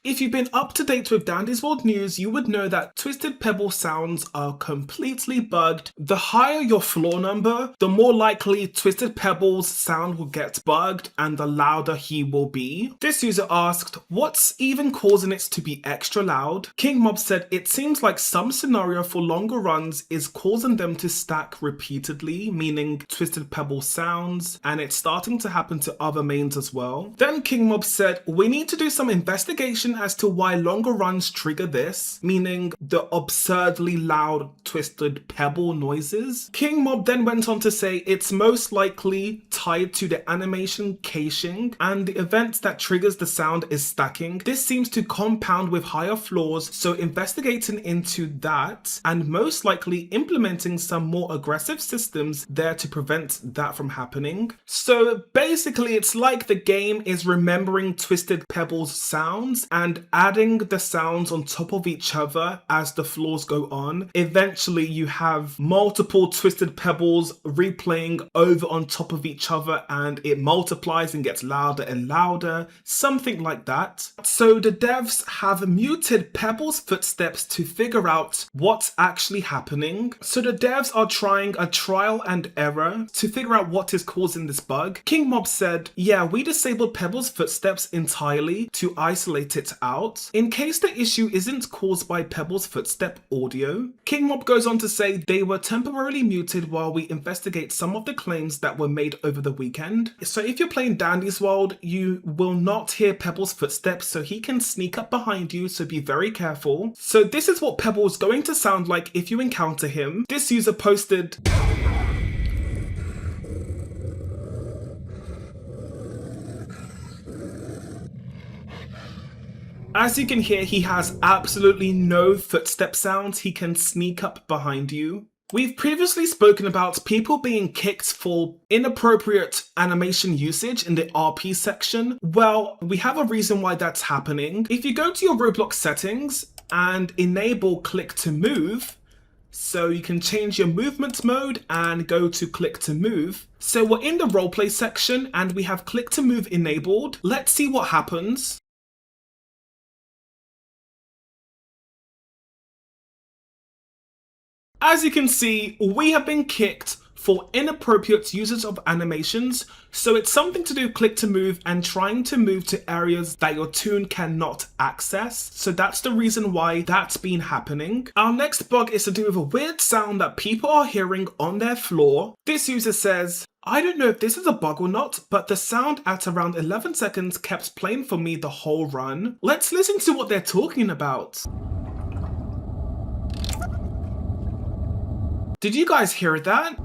If you've been up to date with Dandy's World news, you would know that Twisted Pebble sounds are completely bugged. The higher your floor number, the more likely Twisted Pebble's sound will get bugged and the louder he will be. This user asked, what's even causing it to be extra loud? King Mob said it seems like some scenario for longer runs is causing them to stack repeatedly, meaning Twisted Pebble sounds, and it's starting to happen to other mains as well. Then King Mob said, we need to do some investigation as to why longer runs trigger this, meaning the absurdly loud Twisted Pebble noises. King Mob then went on to say it's most likely tied to the animation caching and the event that triggers the sound is stacking. This seems to compound with higher floors, so investigating into that and most likely implementing some more aggressive systems there to prevent that from happening. So basically it's like the game is remembering Twisted Pebble's sounds and adding the sounds on top of each other as the floors go on. Eventually you have multiple Twisted Pebbles replaying over on top of each other and it multiplies and gets louder and louder, something like that. So the devs have muted Pebble's footsteps to figure out what's actually happening. So the devs are trying a trial and error to figure out what is causing this bug. King Mob said, yeah, we disabled Pebble's footsteps entirely to isolate it out in case the issue isn't caused by Pebble's footstep audio. King Mob goes on to say they were temporarily muted while we investigate some of the claims that were made over the weekend. So if you're playing Dandy's World, you will not hear Pebble's footsteps, so he can sneak up behind you, so be very careful. So this is what Pebble is going to sound like if you encounter him. This user posted, as you can hear, he has absolutely no footstep sounds. He can sneak up behind you. We've previously spoken about people being kicked for inappropriate animation usage in the RP section. Well, we have a reason why that's happening. If you go to your Roblox settings and enable click to move, so you can change your movement mode and go to click to move. So we're in the roleplay section and we have click to move enabled. Let's see what happens. As you can see, we have been kicked for inappropriate usage of animations, so it's something to do click to move and trying to move to areas that your toon cannot access. So that's the reason why that's been happening. Our next bug is to do with a weird sound that people are hearing on their floor. This user says, I don't know if this is a bug or not, but the sound at around 11 seconds kept playing for me the whole run. Let's listen to what they're talking about. Did you guys hear that?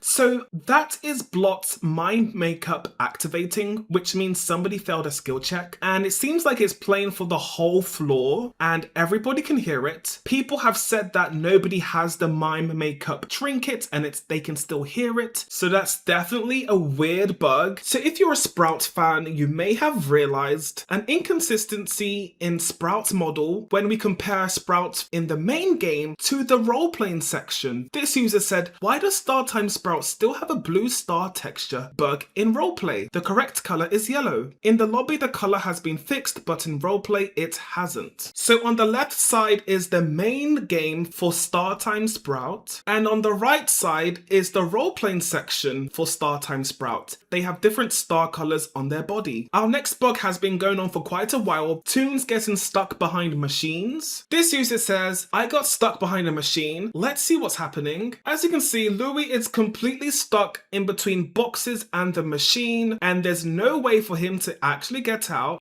So that is Blot's mind makeup activating, which means somebody failed a skill check, and it seems like it's playing for the whole floor and everybody can hear it. People have said that nobody has the mime makeup trinket and they can still hear it, so that's definitely a weird bug. So if you're a Sprout fan, you may have realized an inconsistency in Sprout's model when we compare Sprout in the main game to the role-playing section. This user said, why does StarTime Sprout still have a blue star texture bug in roleplay? The correct color is yellow. In the lobby the color has been fixed, but in roleplay it hasn't. So on the left side is the main game for StarTime Sprout, and on the right side is the roleplaying section for StarTime Sprout. They have different star colors on their body. Our next bug has been going on for quite a while. Toons getting stuck behind machines. This user says, I got stuck behind a machine. Let's see what's happening. As you can see, Louis is completely stuck in between boxes and the machine, and there's no way for him to actually get out.